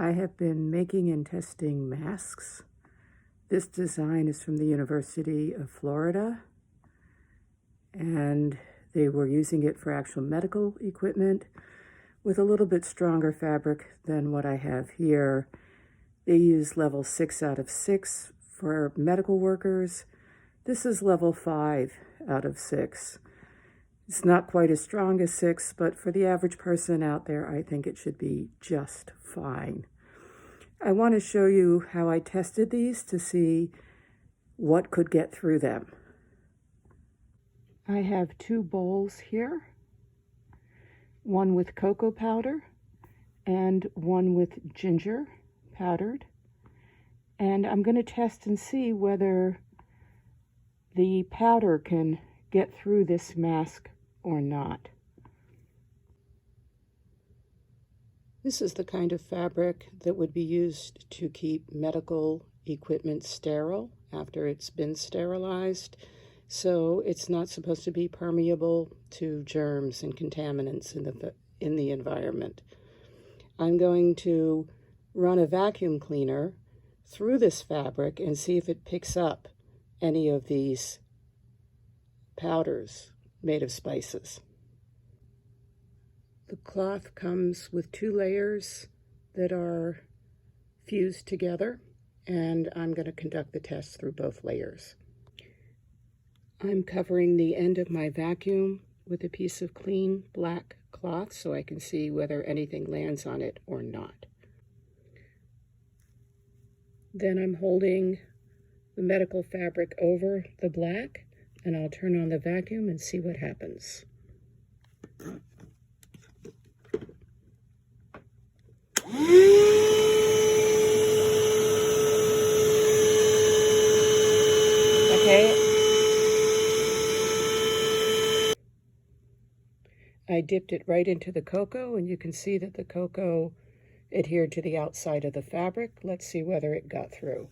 I have been making and testing masks. This design is from the University of Florida, and they were using it for actual medical equipment with a little bit stronger fabric than what I have here. They use level 6 out of 6 for medical workers. This is level 5 out of 6. It's not quite as strong as 6, but for the average person out there, I think it should be just fine. I want to show you how I tested these to see what could get through them. I have 2 bowls here, one with cocoa powder and one with ginger powdered. And I'm going to test and see whether the powder can get through this mask or not. This is the kind of fabric that would be used to keep medical equipment sterile after it's been sterilized. So it's not supposed to be permeable to germs and contaminants in the environment. I'm going to run a vacuum cleaner through this fabric and see if it picks up any of these powders made of spices. The cloth comes with 2 layers that are fused together, and I'm going to conduct the test through both layers. I'm covering the end of my vacuum with a piece of clean black cloth so I can see whether anything lands on it or not. Then I'm holding the medical fabric over the black, and I'll turn on the vacuum and see what happens. Okay. I dipped it right into the cocoa, and you can see that the cocoa adhered to the outside of the fabric. Let's see whether it got through.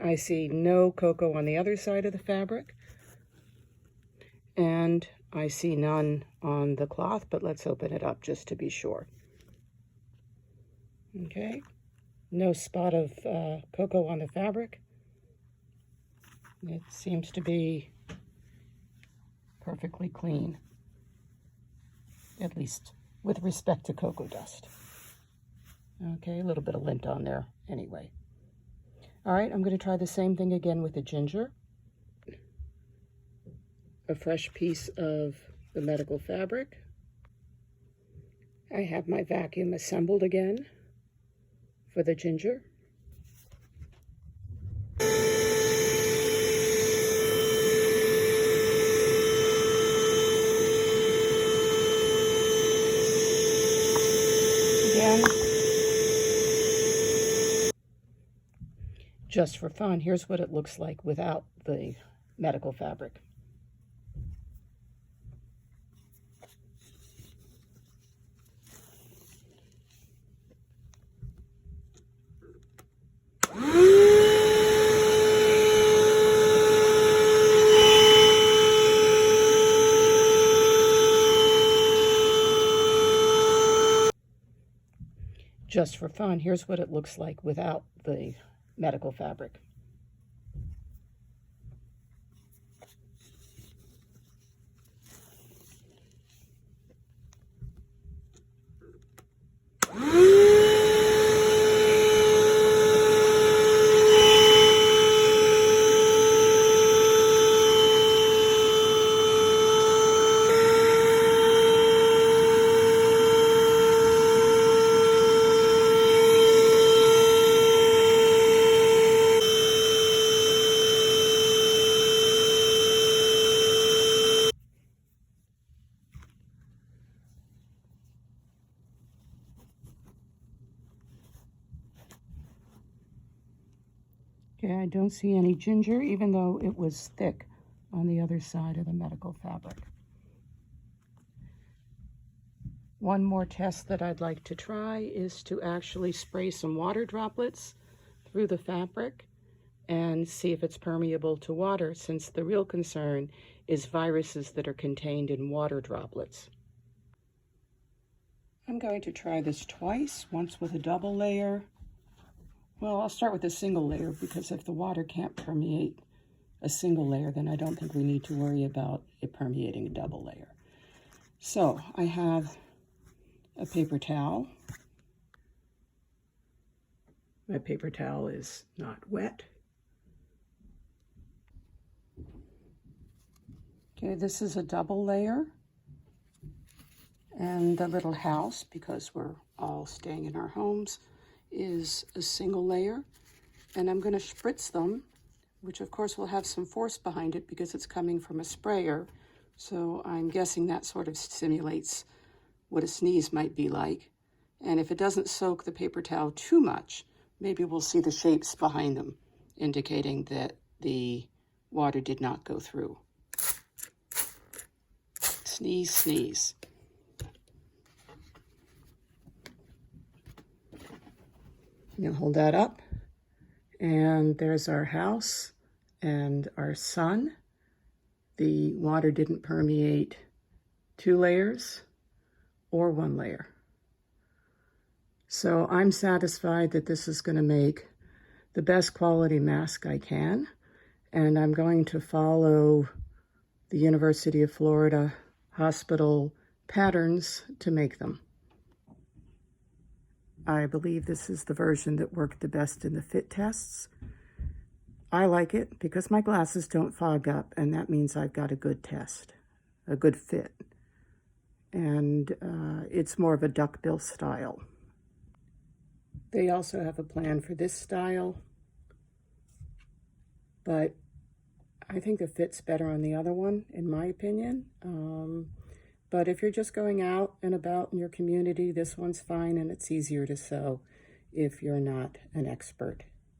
I see no cocoa on the other side of the fabric, and I see none on the cloth, but let's open it up just to be sure. Okay, no spot of cocoa on the fabric. It seems to be perfectly clean, at least with respect to cocoa dust. Okay, a little bit of lint on there anyway. All right, I'm going to try the same thing again with the ginger. A fresh piece of the medical fabric. I have my vacuum assembled again for the ginger. Again. Just for fun, here's what it looks like without the medical fabric. Just for fun, here's what it looks like without the medical fabric. Okay, I don't see any ginger, even though it was thick on the other side of the medical fabric. One more test that I'd like to try is to actually spray some water droplets through the fabric and see if it's permeable to water, since the real concern is viruses that are contained in water droplets. I'm going to try this twice, once with a double layer. Well, I'll start with a single layer because if the water can't permeate a single layer, then I don't think we need to worry about it permeating a double layer. So I have a paper towel. My paper towel is not wet. Okay, this is a double layer. And the little house, because we're all staying in our homes, is a single layer. And I'm going to spritz them, which of course will have some force behind it because it's coming from a sprayer. So I'm guessing that sort of simulates what a sneeze might be like. And if it doesn't soak the paper towel too much, maybe we'll see the shapes behind them, indicating that the water did not go through. Sneeze, sneeze. Now hold that up, and there's our house and our sun. The water didn't permeate 2 layers or 1 layer. So I'm satisfied that this is going to make the best quality mask I can, and I'm going to follow the University of Florida hospital patterns to make them. I believe this is the version that worked the best in the fit tests. I like it because my glasses don't fog up, and that means I've got a good test, a good fit. And it's more of a duckbill style. They also have a plan for this style, but I think the fit's better on the other one, in my opinion. But if you're just going out and about in your community, this one's fine, and it's easier to sew if you're not an expert.